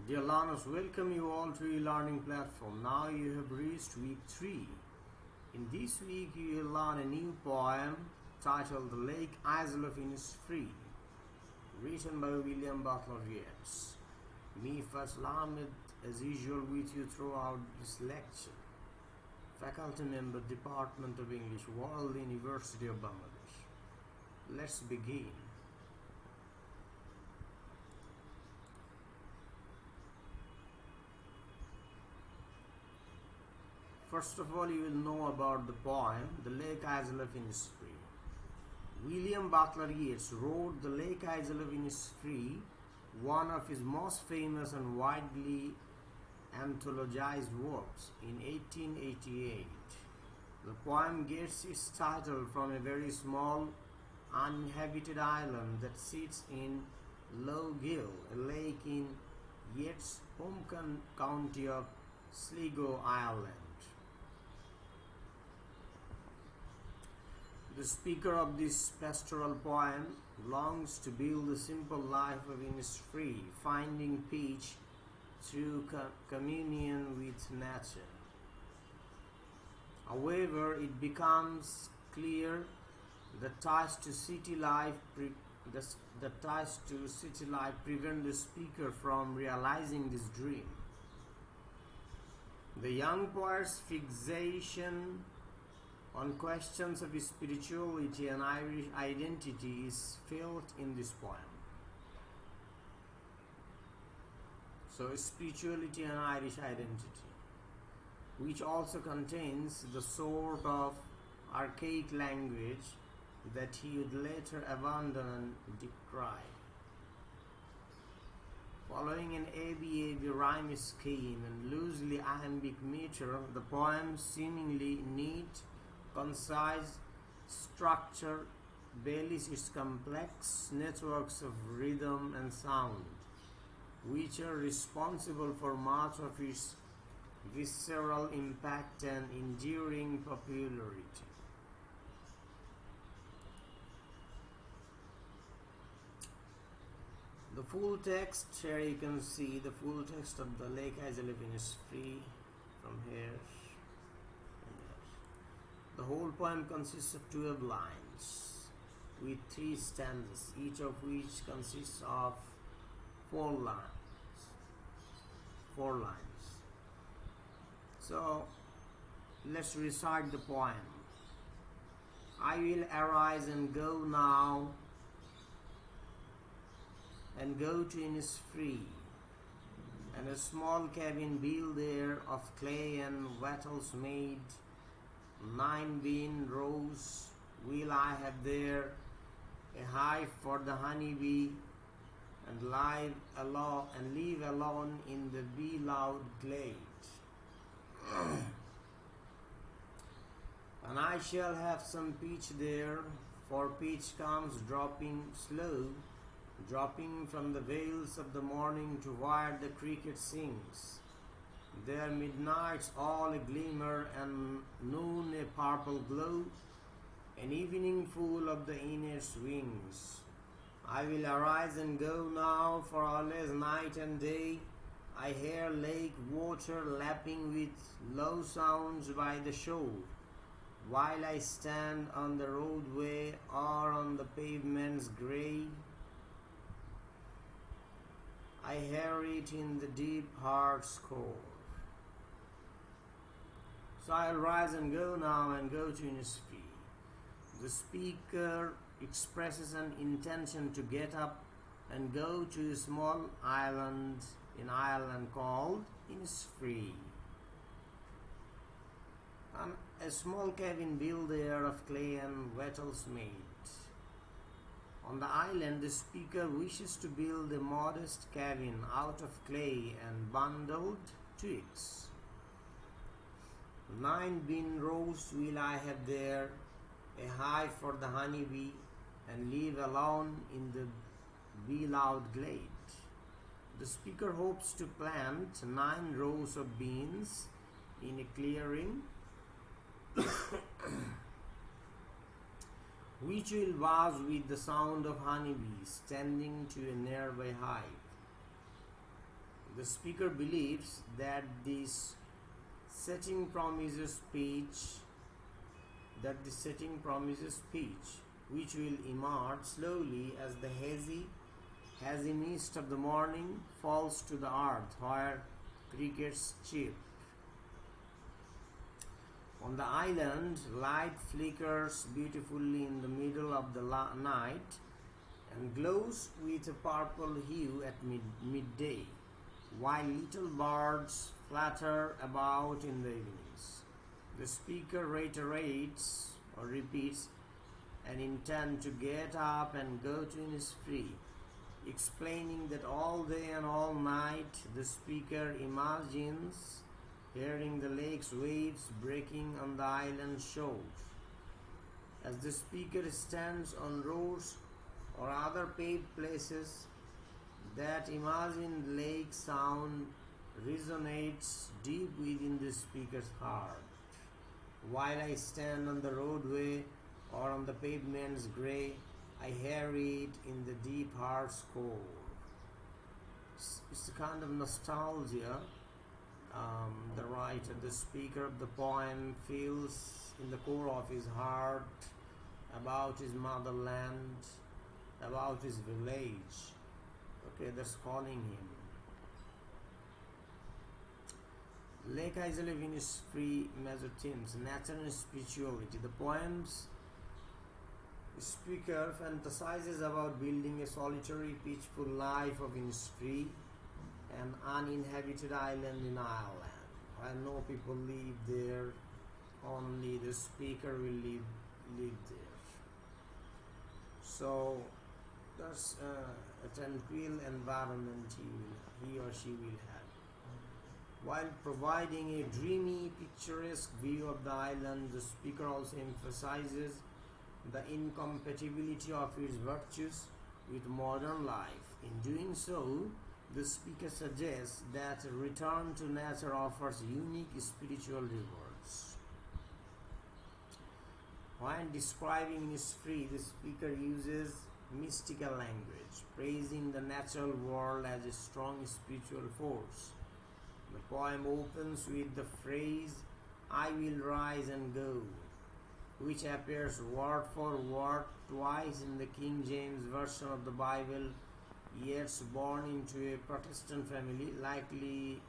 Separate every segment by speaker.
Speaker 1: Dear learners, welcome you all to your learning platform. Now you have reached week 3. In this week you will learn a new poem titled The Lake Isle of Innisfree, written by William Butler Yeats. Me, Faisal Ahmed, as usual with you throughout this lecture. Faculty member, Department of English, World University of Bangladesh. Let's begin. First of all, you will know about the poem, The Lake Isle of Innisfree. William Butler Yeats wrote The Lake Isle of Innisfree, one of his most famous and widely anthologized works, in 1888. The poem gets its title from a very small, uninhabited island that sits in Low Gill, a lake in Yeats' home county of Sligo, Ireland. The speaker of this pastoral poem longs to build the simple life of Innisfree, finding peace through communion with nature. However, it becomes clear that ties to city life prevent the speaker from realizing this dream. The young poet's fixation on questions of spirituality and Irish identity is felt in this poem. So, spirituality and Irish identity, which also contains the sort of archaic language that he would later abandon and decry. Following an ABAB rhyme scheme and loosely iambic meter, the poem's seemingly neat, concise structure belies its complex networks of rhythm and sound, which are responsible for much of its visceral impact and enduring popularity. The full text, here you can see the full text of The Lake Isle of Innisfree from here. The whole poem consists of 12 lines with 3 stanzas, each of which consists of 4 lines. So let's recite the poem. I will arise and go now, and go to Innisfree, and a small cabin built there of clay and wattles made. 9 bean rows will I have there, a hive for the honeybee, and live alone in the bee-loud glade. And I shall have some peach there, for peach comes dropping slow, dropping from the vales of the morning to where the cricket sings. There midnights all a glimmer, and noon a purple glow, an evening full of the inner's wings. I will arise and go now, for always night and day I hear lake water lapping with low sounds by the shore, while I stand on the roadway or on the pavement's grey. I hear it in the deep heart's core. So I'll rise and go now and go to Innisfree. The speaker expresses an intention to get up and go to a small island in Ireland called Innisfree. And a small cabin built there of clay and wattles made. On the island, the speaker wishes to build a modest cabin out of clay and bundled twigs. 9 bean rows will I have there, a hive for the honeybee, and live alone in the bee-loud glade. The speaker hopes to plant 9 rows of beans in a clearing which will buzz with the sound of honeybees tending to a nearby hive. The speaker believes that this setting promises speech, which will emerge slowly as the hazy mist of the morning falls to the earth where crickets chirp. On the island, light flickers beautifully in the middle of the night and glows with a purple hue at midday, while little birds flutter about in the evenings. The speaker reiterates or repeats an intent to get up and go to Innisfree, explaining that all day and all night the speaker imagines hearing the lake's waves breaking on the island shores. As the speaker stands on roads or other paved places, that imagined lake sound resonates deep within the speaker's heart. While I stand on the roadway or on the pavement's grey, I hear it in the deep heart's core. It's a kind of nostalgia. The writer, the speaker of the poem, feels in the core of his heart about his motherland, about his village. Okay, that's calling him. Lake Isle of Innisfree major themes: nature and spirituality. The poem's speaker fantasizes about building a solitary, peaceful life of Innisfree, an uninhabited island in Ireland, where no people live there, only the speaker will live there. So that's a tranquil environment he or she will have. While providing a dreamy, picturesque view of the island, the speaker also emphasizes the incompatibility of its virtues with modern life. In doing so, the speaker suggests that a return to nature offers unique spiritual rewards. When describing Innisfree, the speaker uses mystical language, praising the natural world as a strong spiritual force. The poem opens with the phrase, "I will rise and go," which appears word for word twice in the King James Version of the Bible. Yeats, born into a Protestant family, likely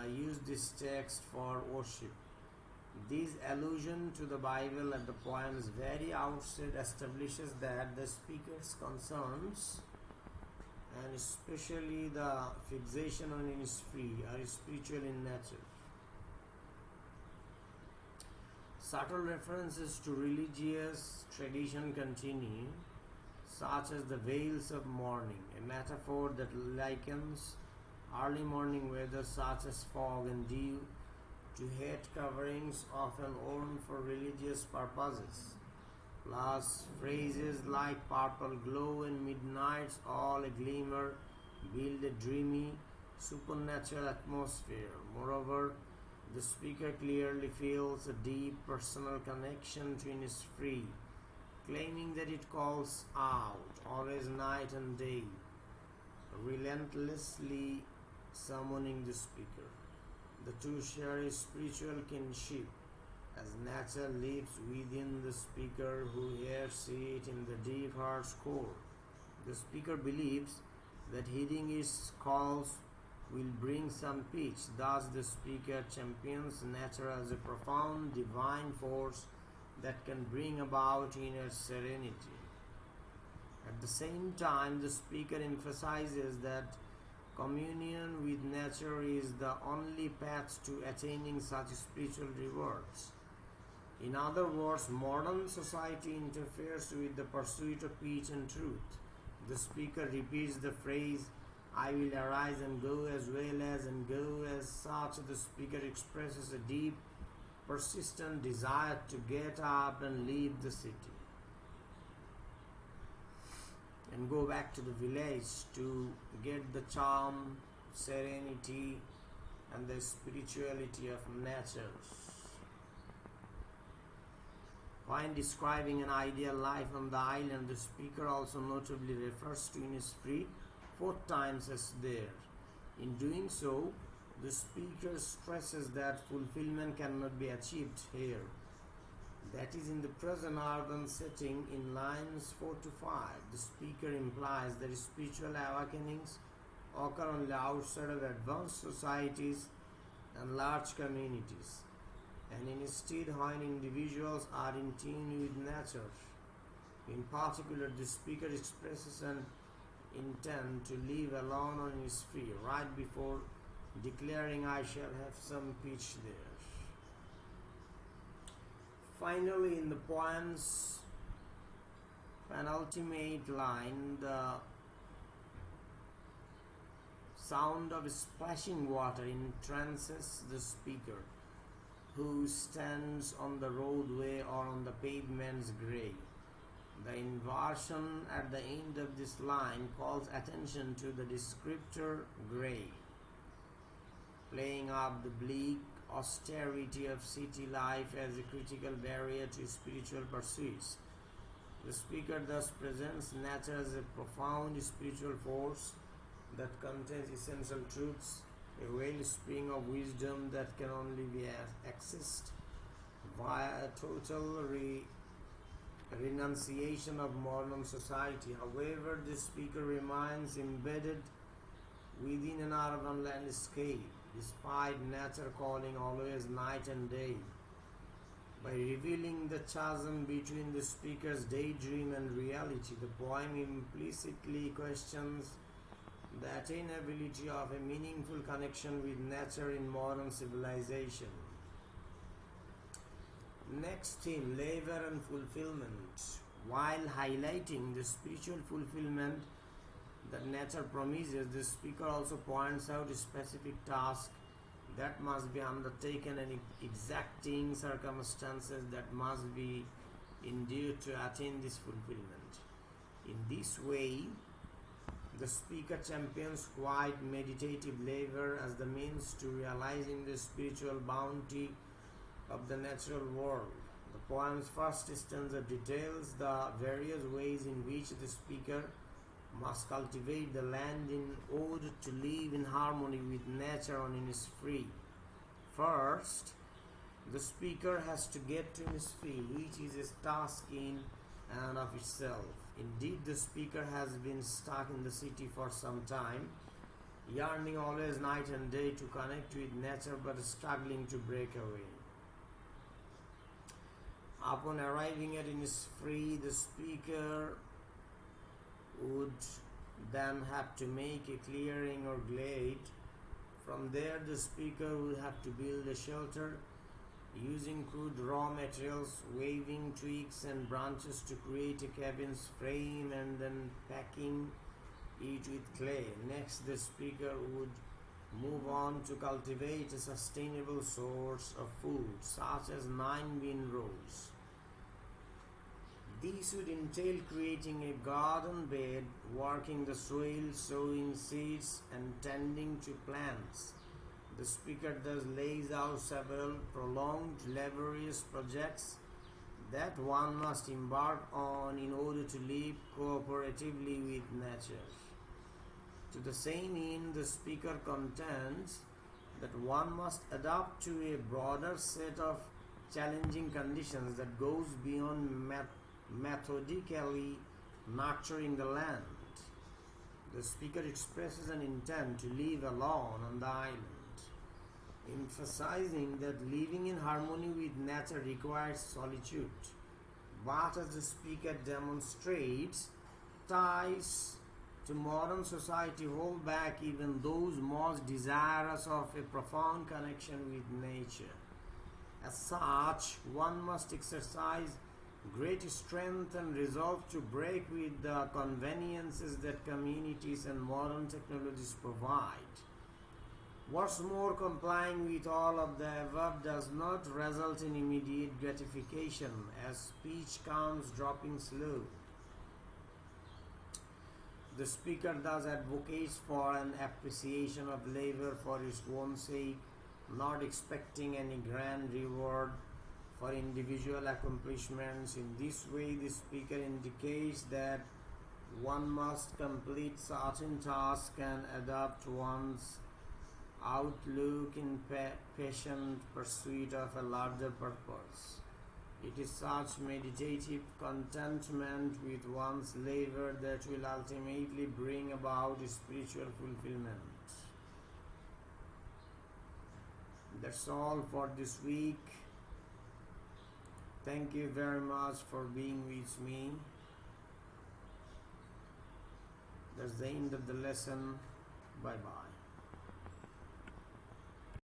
Speaker 1: used this text for worship. This allusion to the Bible at the poem's very outset establishes that the speaker's concerns, and especially the fixation on Innisfree, are spiritual in nature. Subtle references to religious tradition continue, such as the veils of morning, a metaphor that likens early morning weather such as fog and dew to head coverings often worn for religious purposes, plus phrases like purple glow and midnights all a glimmer build a dreamy, supernatural atmosphere. Moreover, the speaker clearly feels a deep personal connection to Innisfree, claiming that it calls out, always night and day, relentlessly summoning the speaker. The two share a spiritual kinship, as nature lives within the speaker who hears it in the deep heart's core. The speaker believes that heeding its calls will bring some peace. Thus, the speaker champions nature as a profound divine force that can bring about inner serenity. At the same time, the speaker emphasizes that communion with nature is the only path to attaining such spiritual rewards. In other words, modern society interferes with the pursuit of peace and truth. The speaker repeats the phrase, "I will arise and go," as well as "and go." As such, the speaker expresses a deep, persistent desire to get up and leave the city and go back to the village to get the charm, serenity, and the spirituality of nature. When describing an ideal life on the island, the speaker also notably refers to Innisfree 4 times as there. In doing so, the speaker stresses that fulfillment cannot be achieved here. That is, in the present urban setting, in lines 4 to 5, the speaker implies that spiritual awakenings occur only outside of advanced societies and large communities, and instead when individuals are in tune with nature. In particular, the speaker expresses an intent to live alone on Innisfree right before declaring, "I shall have some peach there." Finally, in the poem's penultimate line, the sound of splashing water entrances the speaker, who stands on the roadway or on the pavement's grey. The inversion at the end of this line calls attention to the descriptor grey, playing up the bleak austerity of city life as a critical barrier to spiritual pursuits. The speaker thus presents nature as a profound spiritual force that contains essential truths, a wellspring of wisdom that can only be accessed via a total renunciation of modern society. However, the speaker remains embedded within an urban landscape, despite nature calling always night and day. By revealing the chasm between the speaker's daydream and reality, the poem implicitly questions the attainability of a meaningful connection with nature in modern civilization. Next theme, labor and fulfillment. While highlighting the spiritual fulfillment that nature promises, the speaker also points out specific tasks that must be undertaken and exacting circumstances that must be endured to attain this fulfillment. In this way, the speaker champions quiet meditative labor as the means to realizing the spiritual bounty of the natural world. The poem's first stanza details the various ways in which the speaker must cultivate the land in order to live in harmony with nature on Innisfree. First, the speaker has to get to Innisfree, which is a task in and of itself. Indeed, the speaker has been stuck in the city for some time, yearning always night and day to connect with nature but struggling to break away. Upon arriving at Innisfree, the speaker would then have to make a clearing or glade. From there, the speaker would have to build a shelter using crude raw materials, waving twigs and branches to create a cabin's frame, and then packing it with clay. Next, the speaker would move on to cultivate a sustainable source of food, such as 9 bean rows. This would entail creating a garden bed, working the soil, sowing seeds, and tending to plants. The speaker thus lays out several prolonged, laborious projects that one must embark on in order to live cooperatively with nature. To the same end, the speaker contends that one must adapt to a broader set of challenging conditions that goes beyond methodically nurturing the land. The speaker expresses an intent to live alone on the island, emphasizing that living in harmony with nature requires solitude. But as the speaker demonstrates, ties to modern society hold back even those most desirous of a profound connection with nature. As such, one must exercise great strength and resolve to break with the conveniences that communities and modern technologies provide. What's more, complying with all of the above does not result in immediate gratification, as speech comes dropping slow. The speaker thus advocates for an appreciation of labor for its own sake, not expecting any grand reward for individual accomplishments. In this way, the speaker indicates that one must complete certain tasks and adapt one's outlook in patient pursuit of a larger purpose. It is such meditative contentment with one's labor that will ultimately bring about spiritual fulfillment. That's all for this week. Thank you very much for being with me. That's the end of the lesson. Bye bye.